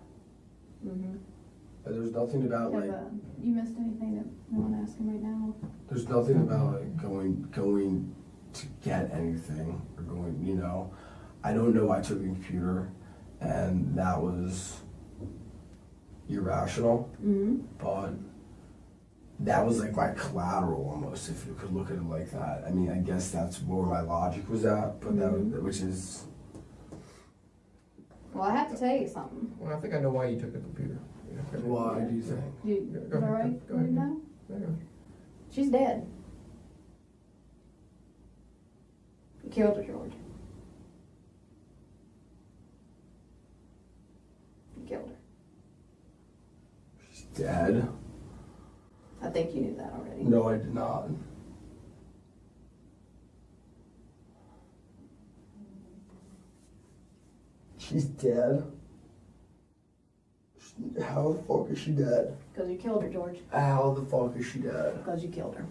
There's nothing about you missed anything that you want to ask him right now? There's nothing about going to get anything or going. I don't know. I took the computer, and that was irrational. But that was my collateral almost, if you could look at it like that. I mean, I guess that's where my logic was at, but which is. Well, I have to tell you something. Well, I think I know why you took the computer. Why do you think? Is that right? Go ahead. No? Go ahead. She's dead. You killed her, George. You killed her. She's dead? I think you knew that already. No, I did not. She's dead? How the fuck is she dead? Because you killed her, George. How the fuck is she dead? Because you killed her.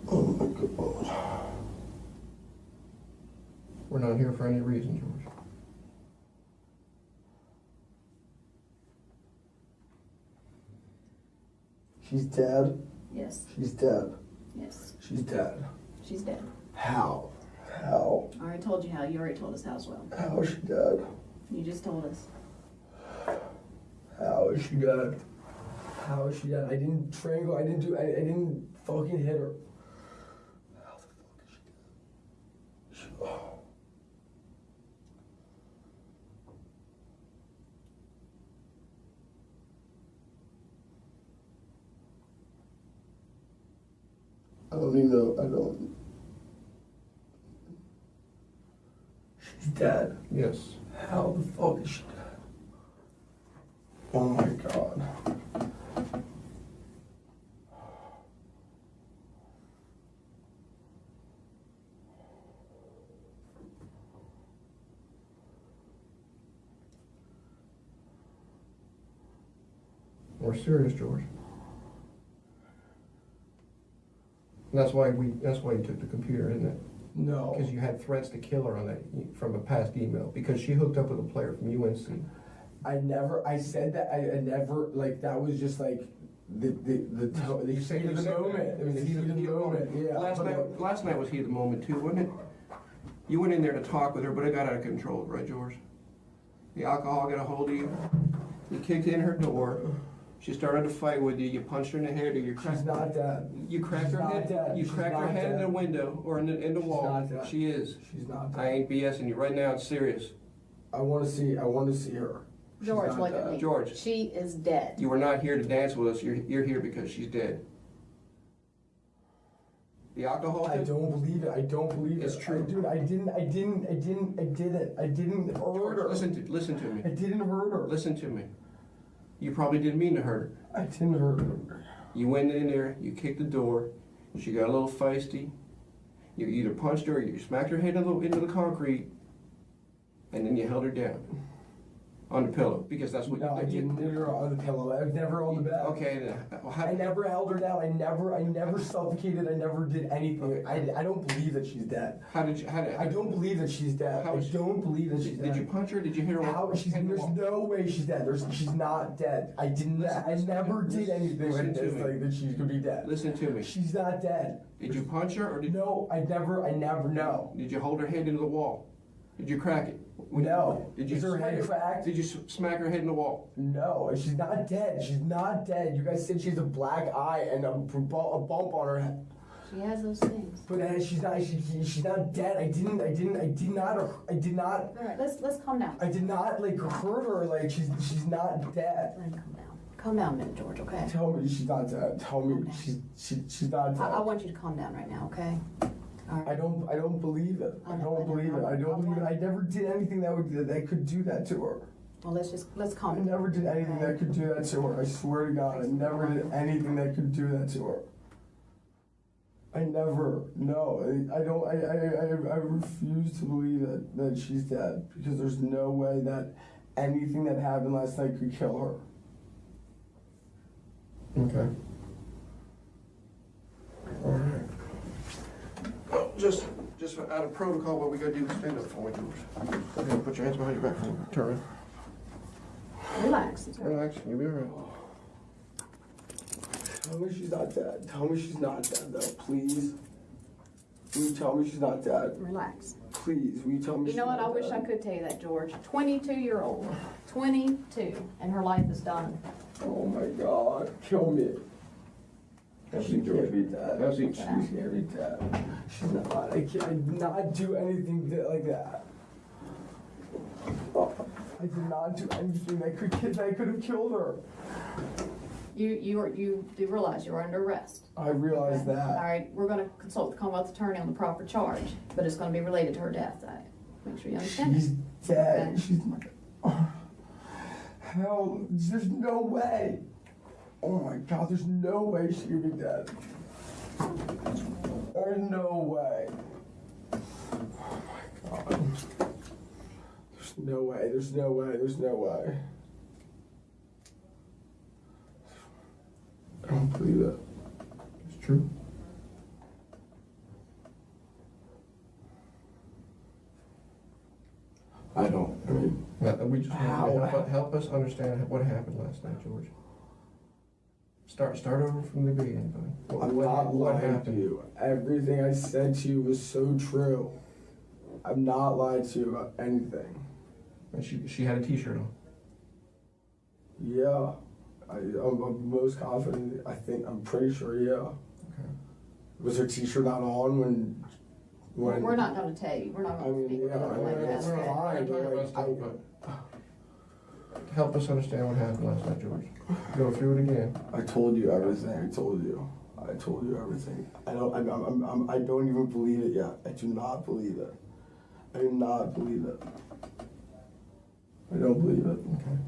Oh my god. We're not here for any reason, George. She's dead? Yes. She's dead. Yes. She's dead. She's dead. How? How? I already told you how. You already told us how as well. How is she dead? You just told us. How is she dead? How is she dead? I didn't strangle. I didn't fucking hit her. How the fuck is she dead? I don't even know. I don't. She's dead. Yes. How the fuck is she dead? Oh my god. We're serious, George. And that's why you took the computer, isn't it? No. Because you had threats to kill her on that from a past email. Because she hooked up with a player from UNC. I said that, I never, like, that was just like the heat of the moment. It was the heat of the moment, yeah. Last night was heat of the moment too, wasn't it? You went in there to talk with her, but it got out of control, right, George? The alcohol got a hold of you. You kicked in her door. She started to fight with you. You punched her in the head, or you cracked. She's not dead. You cracked her head. Dead. You cracked her head in the window or in the wall. She's not dead. She is. She's not dead. I ain't BSing you right now. It's serious. I want to see her. George, look at me. George. She is dead. You were not here to dance with us. You're here because she's dead. The alcohol. I don't believe it. I don't believe it. It's true, dude. I didn't hurt her. Listen to me. I didn't hurt her. Listen to me. You probably didn't mean to hurt her. I didn't hurt her. You went in there. You kicked the door. She got a little feisty. You either punched her or you smacked her head into the concrete, and then you held her down on the pillow because that's what. No, I didn't hit her on the pillow. I was never on the bed. Okay, I never held her down. I never suffocated. I never did anything. I don't believe that she's dead. How did you? I don't believe that she's dead. I don't believe that she's dead. Did you punch her? Did you hit her? There's no way she's dead. She's not dead. I never did anything like this, like that she could be dead. Listen to me. She's not dead. Did you punch her or did? No, I never. No. Did you hold her head into the wall? Did you crack it? No. Did you? Is her head cracked? Did you smack her head in the wall? No, she's not dead. She's not dead. You guys said she has a black eye and a bump on her head. She has those things. But she's not dead. I did not. All right, let's calm down. I did not like hurt her. Like she's not dead. Let me calm down. Calm down a minute, George. Okay. Tell me she's not dead. Tell me she's not dead. I want you to calm down right now. Okay. All right. I don't believe it. I don't believe it. I don't believe it. I never did anything that could do that to her. Well, let's calm I down. never did anything that could do that to her. I swear to God, I never did anything that could do that to her. I never. No, I don't. I refuse to believe that she's dead because there's no way that anything that happened last night could kill her. Okay. All right. Well, just out of protocol, what we gotta do is stand up for me, George. Go ahead, put your hands behind your back for me. Turn around. Relax. Relax, you'll be all right. Tell me she's not dead. Tell me she's not dead, though, please. Will you tell me she's not dead? Relax. Please, will you tell me You know what? I wish I could tell you that, George. 22-year-old. 22. And her life is done. Oh my God. Kill me. She can't be dead. She can't be dead. She's not. I did not do anything like that. I did not do anything that could have killed her. You do realize you're under arrest. I realize that. All right, we're going to consult the Commonwealth Attorney on the proper charge, but it's going to be related to her death. Make sure you understand. She's dead. Okay. She's hell. There's no way. Oh my God. There's no way she could be dead. There's no way. Oh my God. There's no way. There's no way. There's no way. I don't believe that. It's true. I don't. I mean, We just help us understand what happened last night, George. Start over from the beginning, buddy. I'm not lying to you. Everything I said to you was so true. I'm not lying to you about anything. And she had a T-shirt on. Yeah. I'm most confident. I'm pretty sure, yeah. Okay. Was her T-shirt not on when We're not going to tell you. We're not going to speak about it like that. Help us understand what happened last night, George. Go through it again. I told you everything. I told you everything. I don't even believe it yet. I do not believe it. I do not believe it. I don't believe it. Okay.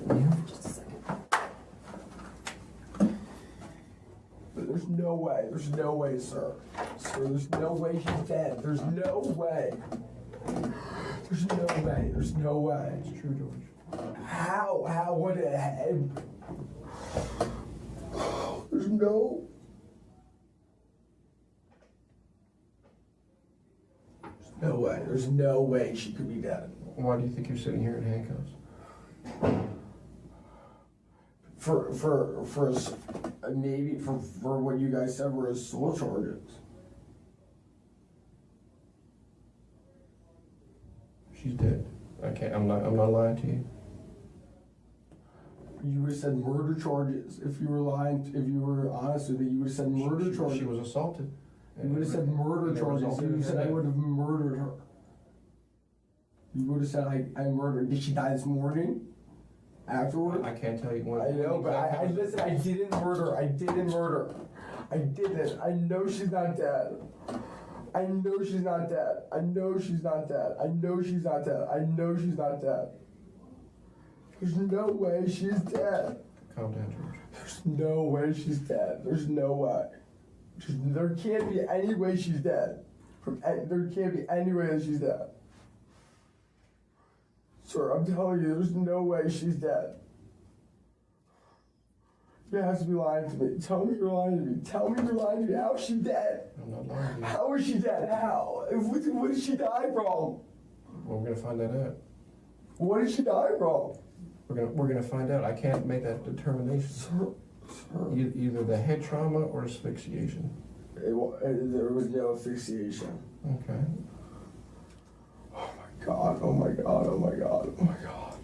All right. Just a second. But there's no way. There's no way, sir. Sir, there's no way she's dead. There's no way. There's no way. There's no way. It's true, George. How would it have? There's no. No way. There's no way she could be dead. Why do you think you're sitting here in handcuffs? Maybe for what you guys said were assault charges. She's dead. I'm not lying to you. You would have said murder charges if you were lying. If you were honest with me, you would have said murder charges. She was assaulted. You would have said murder charges. You would have said I would have murdered her. You would have said I murdered. Did she die this morning? Afterwards? I can't tell you when. I know, but I listen. I didn't murder. I didn't murder. I didn't. I know she's not dead. I know she's not dead. I know she's not dead. I know she's not dead. I know she's not dead. There's no way she's dead. Calm down, George. There's no way she's dead. There's no way. There can't be any way she's dead. There can't be any way that she's dead. Sir, I'm telling you, there's no way she's dead. You have to be lying to me. Tell me you're lying to me. Tell me you're lying to me. How is she dead? I'm not lying to you. How is she dead? How? What did she die from? Well, we're gonna find that out. What did she die from? We're gonna find out. I can't make that determination. Sir. Either the head trauma or asphyxiation. There was no asphyxiation. Okay. Oh my God, oh my God, oh my God, oh my God.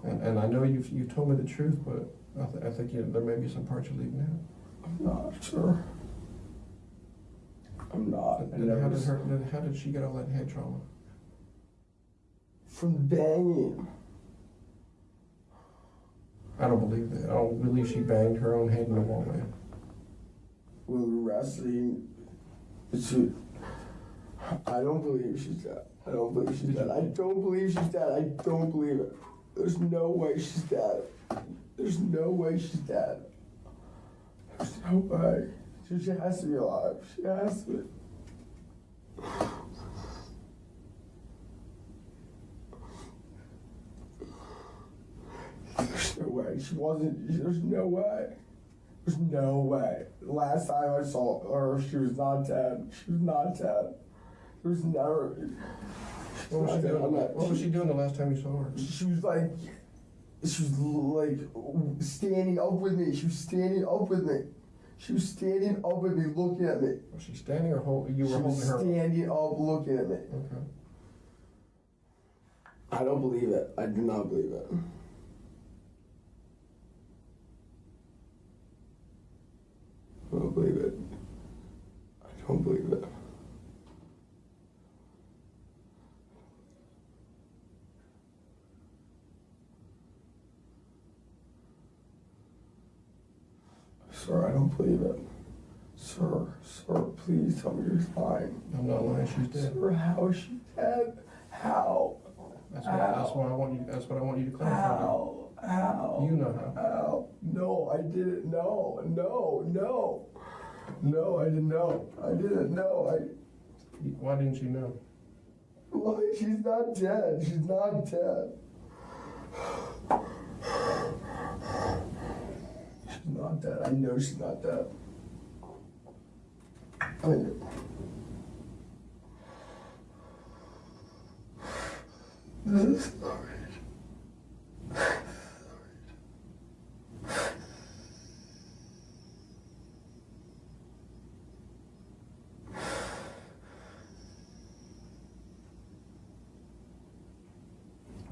And I know you told me the truth, but I think there may be some parts you're leaving out. I'm not sure. I'm not. How did she get all that head trauma? From banging. I don't believe that. I don't believe she banged her own head in the wallway. With wrestling, I don't believe she's dead. I don't believe she's dead. I don't believe she's dead. I don't believe it. There's no way she's dead. There's no way she's dead. There's no way. She has to be alive. She has to be. There's no way. She wasn't. There's no way. There's no way. The last time I saw her, she was not dead. She was not dead. There was never. What was she doing the last time you saw her? She was like standing up with me. She was standing up with me. She was standing up with me, looking at me. Was she standing or you were holding her? She was standing up, looking at me. Okay. I don't believe it. I do not believe it. I don't believe it. I don't believe it. Sir, I don't believe it. Sir, please tell me you're lying. I'm not lying. She's dead. Sir, how is she dead? How? That's what I want you to clarify. How? You know how. How? No, I didn't know. No, I didn't know. Why didn't you know? Why? She's not dead. She's not dead. She's not dead. I know she's not dead. I know. This is sorry.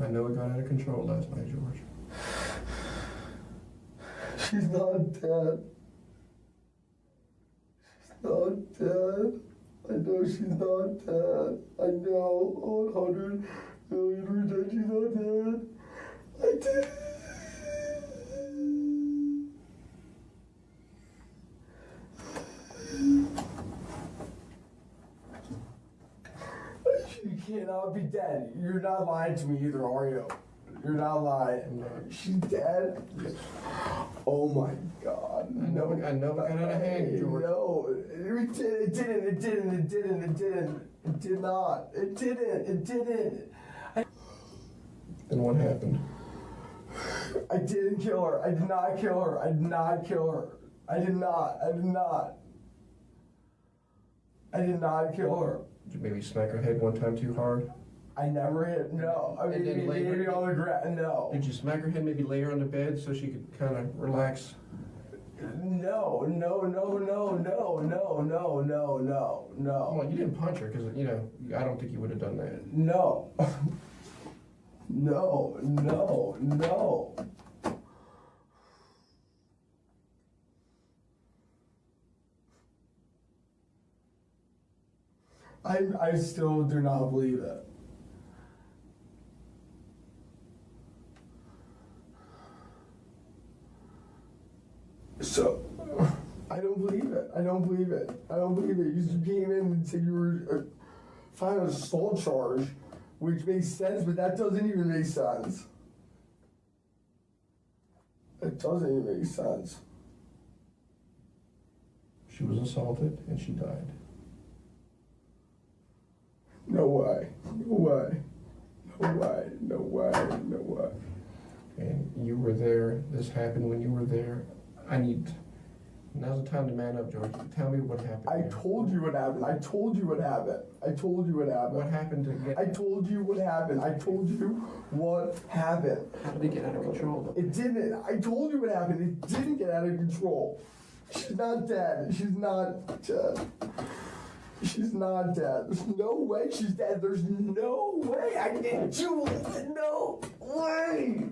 I know it got out of control last night, George. She's not dead. She's not dead. I know she's not dead. I know 100 million % she's not dead. I did. She cannot be dead. You're not lying to me either, are you? You're not lying. I'm not. She's dead. Oh my God. I know it got out of hand, George. No, it didn't. It did not. It didn't. Then what happened? I didn't kill her. I did not kill her. I did not kill her. I did not kill her. Did you maybe smack her head one time too hard? I never hit, no. I mean, maybe on the ground, no. Did you smack her head, maybe lay her on the bed so she could kind of relax? No. Well, you didn't punch her because, you know, I don't think you would have done that. No. No. I still do not believe it. So, I don't believe it. You just came in and said you were filing an assault charge, which makes sense, but that doesn't even make sense. It doesn't even make sense. She was assaulted and she died. No way. And you were there. This happened when you were there. Now's the time to man up, George. Tell me what happened. I told you what happened. What happened to get... I told you what happened. How did it get out of control? It didn't. I told you what happened. It didn't get out of control. She's not dead. There's no way she's dead. There's no way. I didn't do it. No way.